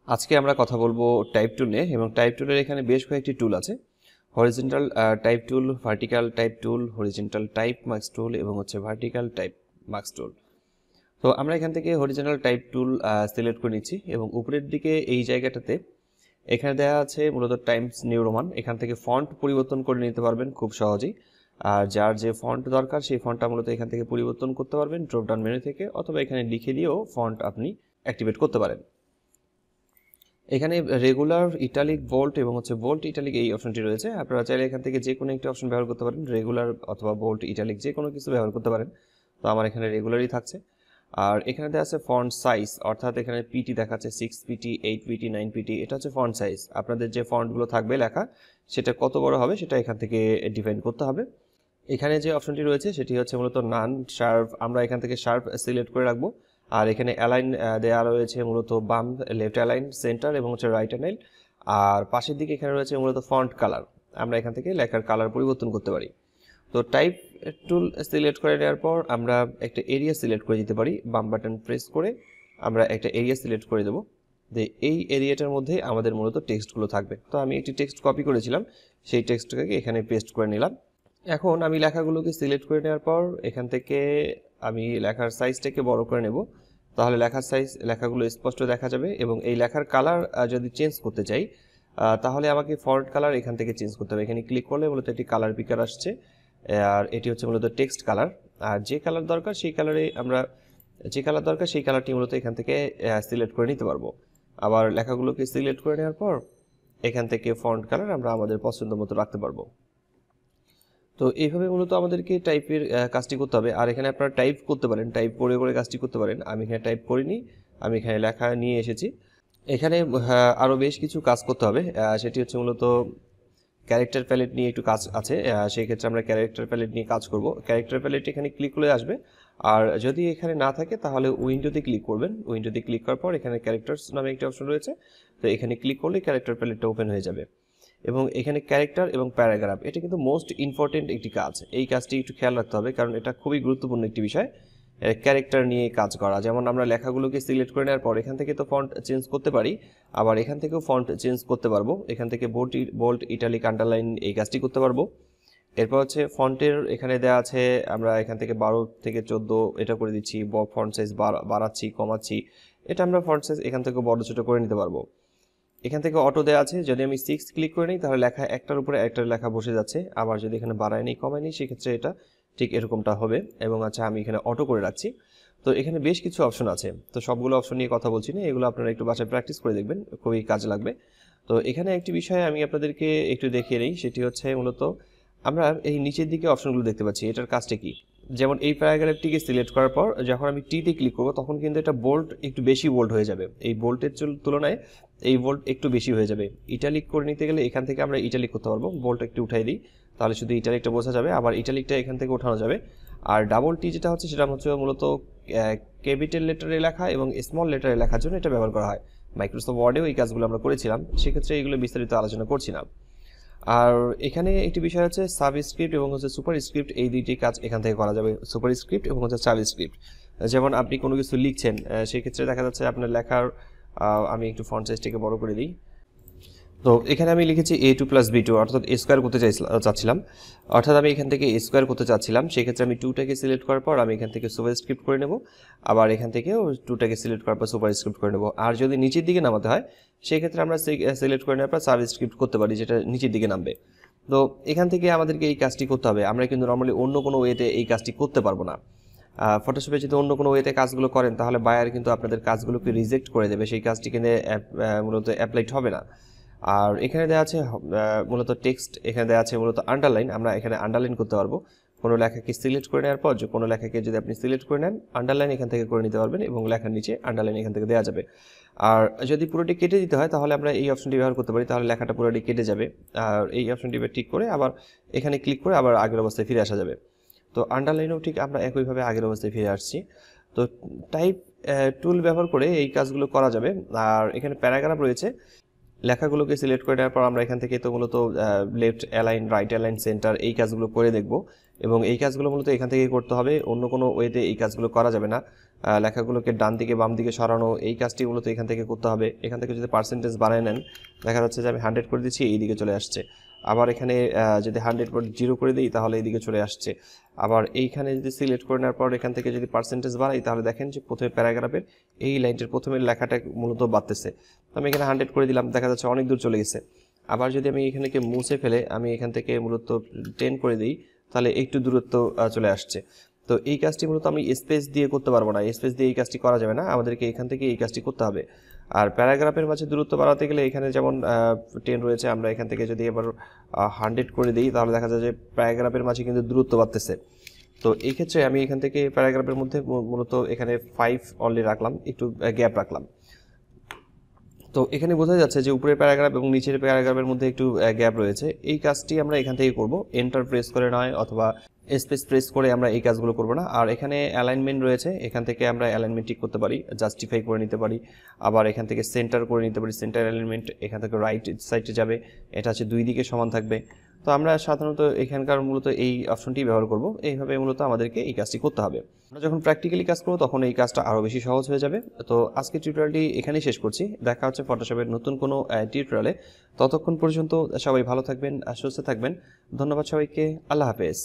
আজকে আমরা কথা বলবো টাইপ টুল নিয়ে এবং টাইপ টুলের এখানে বেশ কয়েকটি টুল আছে। Horizontal type tool, vertical type tool, horizontal type marks tool এবং ভার্টিক্যাল টাইপ মার্কস টুল। তো আমরা এখান থেকে হরিজন্টাল টাইপ টুল সিলেক্ট করে নিচ্ছি এবং উপরের দিকে এই জায়গাটাতে এখানে দেওয়া আছে মূলত টাইমস নিউ রোমান। এখান থেকে ফন্ট পরিবর্তন করে নিতে পারবেন খুব সহজেই। আর যার যে ফন্ট দরকার সেই ফন্টটা মূলত এখান থেকে পরিবর্তন করতে পারবেন ড্রপ ডাউন মেনু থেকে, অথবা এখানে লিখে দিয়েও ফন্ট আপনি অ্যাক্টিভেট করতে পারেন। এখানে রেগুলার, ইটালিক, বোল্ড এবং বোল্ড ইটালিক এই অপশনটি রয়েছে। আপনারা চাইলে এখান থেকে যে কোনো একটি অপশন ব্যবহার করতে পারেন, রেগুলার অথবা বোল্ড ইটালিক যে কোনো কিছু ব্যবহার করতে পারেন। তো আমার এখানে রেগুলারই থাকছে। আর এখানে দেওয়া আছে ফন্ট সাইজ, অর্থাৎ এখানে পিটি দেখাচ্ছে 6 পিটি, 8 পিটি, 9 পিটি। এটা হচ্ছে ফন্ট সাইজ। আপনাদের যে ফন্টগুলো থাকবে লেখা সেটা কত বড় হবে সেটা এখান থেকে ডিফাইন করতে হবে। এখানে যে অপশনটি রয়েছে সেটি হচ্ছে মূলত নান শার্প। আমরা এখান থেকে শার্প সিলেক্ট করে রাখবো। আর এখানে অ্যালাইন দেওয়া রয়েছে মূলত বাম, লেফট অ্যালাইন, সেন্টার এবং রাইট অ্যালাইন। আর পাশের দিকে এখানে রয়েছে মূলত ফন্ট কালার। আমরা এখান থেকে লেখার কালার পরিবর্তন করতে পারি। তো টাইপ টুল সিলেক্ট করে নেওয়ার পর আমরা একটা এরিয়া সিলেক্ট করে দিতে পারি। বাম বাটন প্রেস করে আমরা একটা এরিয়া সিলেক্ট করে দেবো। এই এরিয়াটার মধ্যে আমাদের মূলত টেক্সটগুলো থাকবে। তো আমি একটি টেক্সট কপি করেছিলাম, সেই টেক্সটটাকে এখানে পেস্ট করে নিলাম। এখন আমি লেখাগুলোকে সিলেক্ট করে নেওয়ার পর এখান থেকে আমি লেখার সাইজটাকে বড় করে নেব, তাহলে লেখাগুলো স্পষ্ট দেখা যাবে। এবং এই লেখার কালার যদি চেঞ্জ করতে চাই তাহলে আমাকে ফন্ট কালার এখান থেকে চেঞ্জ করতে হবে। এখানে ক্লিক করলে মূলত একটি কালার পিকার আসছে, আর এটি হচ্ছে মূলত টেক্সট কালার। আর যে কালার দরকার সেই কালারটি মূলত এখান থেকে সিলেক্ট করে নিতে পারবো। আবার লেখাগুলোকে সিলেক্ট করে নেওয়ার পর এখান থেকে ফন্ট কালার আমরা আমাদের পছন্দ মতো রাখতে পারবো। তো এইভাবে মূলত আমাদেরকে টাইপের কাজটি করতে হবে। আর এখানে আপনারা টাইপ করতে পারেন, টাইপ করে করে কাজটি করতে পারেন। আমি এখানে টাইপ করিনি, আমি এখানে লেখা নিয়ে এসেছি। এখানে আরও বেশ কিছু কাজ করতে হবে। সেটি হচ্ছে মূলত ক্যারেক্টার প্যালেট নিয়ে একটু কাজ আছে। সেই ক্ষেত্রে আমরা ক্যারেক্টার প্যালেট নিয়ে কাজ করব। ক্যারেক্টার প্যালেট এখানে ক্লিক করে আসবে। আর যদি এখানে না থাকে তাহলে উইন্ডোতে ক্লিক করবেন। উইন্ডোতে ক্লিক করার পর এখানে ক্যারেক্টার্স নামে একটি অপশন রয়েছে। তো এখানে ক্লিক করলে ক্যারেক্টার প্যালেটটা ওপেন হয়ে যাবে। এবং এখানে ক্যারেক্টার এবং প্যারাগ্রাফ, এটা কিন্তু মোস্ট ইম্পর্টেন্ট একটি কাজ। এই কাজটি একটু খেয়াল রাখতে হবে, কারণ এটা খুবই গুরুত্বপূর্ণ একটি বিষয়। ক্যারেক্টার নিয়ে কাজ করা, যেমন আমরা লেখাগুলোকে সিলেক্ট করে নেওয়ার পর এখান থেকে তো ফন্ট চেঞ্জ করতে পারি, আবার এখান থেকেও ফন্ট চেঞ্জ করতে পারবো। এখান থেকে বোল্ড, ইটালিক, আন্ডারলাইন এই কাজটি করতে পারবো। এরপর হচ্ছে ফন্টের এখানে দেওয়া আছে, আমরা এখান থেকে 12 থেকে 14 এটা করে দিচ্ছি। ফন্ট সাইজ বাড়াচ্ছি, কমাচ্ছি। এটা আমরা ফন্ট সাইজ এখান থেকে বড় ছোট করে নিতে পারবো। এখান থেকে অটো দেওয়া আছে, যদি আমি 6 ক্লিক করে নিই তাহলে লেখা একটার উপরে একটা লেখা বসে যাচ্ছে। আবার যদি এখানে বাড়ায় নিই, কমায় নিই, সেক্ষেত্রে এটা ঠিক এরকমটা হবে। এবং আমি এখানে অটো করে রাখছি। তো এখানে বেশ কিছু অপশন আছে, তো সবগুলো অপশন নিয়ে কথা বলছি না, এগুলো আপনারা একটু বাসায় প্র্যাকটিস করে দেখবেন, খুবই কাজে লাগবে। তো এখানে একটি বিষয় আমি আপনাদেরকে একটু দেখিয়ে নিই, সেটি হচ্ছে মূলত আমরা এই নিচের দিকে অপশনগুলো দেখতে পাচ্ছি। এটার কাজটা কি? যেমন এই প্যারাগ্রাফটিকে সিলেক্ট করার পর যখন আমি টিতে ক্লিক করবো তখন কিন্তু এটা বোল্ড একটু বেশি বোল্ড হয়ে যাবে। এই বোল্টের তুলনায় এই বোল্ড একটু বেশি হয়ে যাবে। ইটালিক করে নিতে গেলে এখান থেকে আমরা ইটালিক করতে পারবো। বোল্ড একটু উঠাই দিই, তাহলে শুধু ইটালিকটা বোঝা যাবে। আবার ইটালিকটা এখান থেকে ওঠানো যাবে। আর ডাবল টি যেটা হচ্ছে সেটা হচ্ছে মূলত ক্যাপিটাল লেটারে লেখা এবং স্মল লেটারে লেখার জন্য এটা ব্যবহার করা হয়। মাইক্রোসফট ওয়ার্ডেও এই কাজগুলো আমরা করেছিলাম, সেক্ষেত্রে এগুলো বিস্তারিত আলোচনা করছি না। আর এখানে একটি বিষয় হচ্ছে সাবস্ক্রিপ্ট এবং সুপারস্ক্রিপ্ট, এই দুইটি কাজ এখান থেকে করা যাবে। সুপারস্ক্রিপ্ট এবং সাবস্ক্রিপ্ট, যেমন আপনি কোনো কিছু লিখছেন, সেক্ষেত্রে দেখা যাচ্ছে আপনার লেখার আমি একটু ফন্ট সাইজটাকে বড় করে দিই। তো এখানে আমি লিখেছি a2 + b2, অর্থাৎ a স্কোয়ার করতে চাচ্ছিলাম। অর্থাৎ আমি এখান থেকে a স্কোয়ার করতে চাচ্ছিলাম, সেক্ষেত্রে আমি 2টাকে সিলেক্ট করার পর আমি এখান থেকে সুপারস্ক্রিপ্ট করে নেব। আবার এখান থেকেও 2টাকে সিলেক্ট করার পর সুপারস্ক্রিপ্ট করে নেব। আর যদি নিচের দিকে নামাতে হয় সেক্ষেত্রে আমরা সিলেক্ট করে নেওয়ার পর সাবস্ক্রিপ্ট করতে পারি, যেটা নিচের দিকে নামবে। তো এখান থেকে আমাদেরকে এই কাজটি করতে হবে। আমরা কিন্তু নর্মালি অন্য কোনো ওয়েতে এই কাজটি করতে পারবো না। ফটোশপে যদি অন্য কোনো ওয়েতে কাজগুলো করেন তাহলে বায়ার কিন্তু আপনাদের কাজগুলোকে রিজেক্ট করে দেবে, সেই কাজটি কিন্তু মূলত অ্যাপ্লাইড হবে না। আর এখানে দেওয়া আছে মূলত টেক্সট, এখানে দেওয়া আছে মূলত আন্ডারলাইন। আমরা এখানে আন্ডারলাইন করতে পারবো। কোনো লেখাকে সিলেক্ট করে নেওয়ার পর কোনো লেখাকে যদি আপনি সিলেক্ট করে নেন, আন্ডারলাইন এখান থেকে করে নিতে পারবেন এবং লেখার নিচে আন্ডারলাইন এখান থেকে দেওয়া যাবে। আর যদি পুরোটি কেটে দিতে হয় তাহলে আমরা এই অপশনটি ব্যবহার করতে পারি, তাহলে লেখাটা পুরোটি কেটে যাবে। আর এই অপশনটি ঠিক করে আবার এখানে ক্লিক করে আবার আগের অবস্থায় ফিরে আসা যাবে। তো আন্ডারলাইনেও ঠিক আমরা একইভাবে আগের অবস্থায় ফিরে আসছি। তো টাইপ টুল ব্যবহার করে এই কাজগুলো করা যাবে। আর এখানে প্যারাগ্রাফ রয়েছে, লেখাগুলোকে সিলেক্ট করে নেওয়ার পর আমরা এখান থেকে তো মূলত left align, right align, centre এই কাজগুলো করে দেখব। এবং এই কাজগুলো মূলত এখান থেকেই করতে হবে, অন্য কোনো ওয়েতে এই কাজগুলো করা যাবে না। লেখাগুলোকে ডান দিকে বাম দিকে সরানো, এই কাজটি মূলত এখান থেকে করতে হবে। এখান থেকে যদি পার্সেন্টেজ বাড়ায় নেন, দেখা যাচ্ছে যে আমি 100 করে দিচ্ছি, এই দিকে চলে আসছে। আবার এখানে যদি 100 করে দিই তাহলে এইদিকে চলে আসছে। আবার এইখানে যদি সিলেক্ট করে নেওয়ার পর এখান থেকে যদি পার্সেন্টেজ বাড়াই, তাহলে দেখেন যে প্রথমে প্যারাগ্রাফের এই লাইনটার প্রথমের লেখাটা মূলত বাড়তেছে। আমি এখানে 100 করে দিলাম, দেখা যাচ্ছে অনেক দূর চলে গেছে। আবার যদি আমি এখানে মুছে ফেলে আমি এখান থেকে মূলত 10 করে দিই, তাহলে একটু দূরত্ব চলে আসছে। তো এই কাজটি মূলত আমি স্পেস দিয়ে করতে পারবো না, স্পেস দিয়ে এই কাজটি করা যাবে না, আমাদেরকে এখান থেকে এই কাজটি করতে হবে। আর প্যারাগ্রাফের মাঝে দূরত্ব বাড়াতে গেলে এখানে যেমন 10 রয়েছে, আমরা এখান থেকে যদি এবার 100 করে দিই, তাহলে দেখা যায় যে প্যারাগ্রাফের মাঝে কিন্তু দূরত্ব বাড়তেছে। তো এই ক্ষেত্রে আমি এখান থেকে প্যারাগ্রাফের মধ্যে মূলত এখানে 5 অনলি রাখলাম, একটু গ্যাপ রাখলাম। তো এখানে বোঝা যাচ্ছে যে উপরের প্যারাগ্রাফ এবং নিচের প্যারাগ্রাফের মধ্যে একটু গ্যাপ রয়েছে। এই কাজটি আমরা এখান থেকে করব, এন্টার প্রেস করে নয় অথবা স্পেস প্রেস করে আমরা এই কাজগুলো করব না। আর এখানে অ্যালাইনমেন্ট রয়েছে, এখান থেকে আমরা অ্যালাইনমেন্ট ঠিক করতে পারি, জাস্টিফাই করে নিতে পারি। আবার এখান থেকে সেন্টার করে নিতে পারি, সেন্টার অ্যালাইনমেন্ট এখান থেকে রাইট সাইডে যাবে, এটা হচ্ছে দুই দিকে সমান থাকবে। তো আমরা সাধারণত এখানকার মূলত এই অপশনটি ব্যবহার করব। এইভাবে মূলত আমাদেরকে এই কাজটি করতে হবে। আমরা যখন প্র্যাকটিক্যালি কাজ করব তখন এই কাজটা আরও বেশি সহজ হয়ে যাবে। তো আজকে টিউটোরিয়ালটি এখানেই শেষ করছি, দেখা হচ্ছে ফটোশপের নতুন কোনো টিউটোরিয়ালে। ততক্ষণ পর্যন্ত সবাই ভালো থাকবেন, সুস্থ থাকবেন। ধন্যবাদ সবাইকে, আল্লাহ হাফেজ।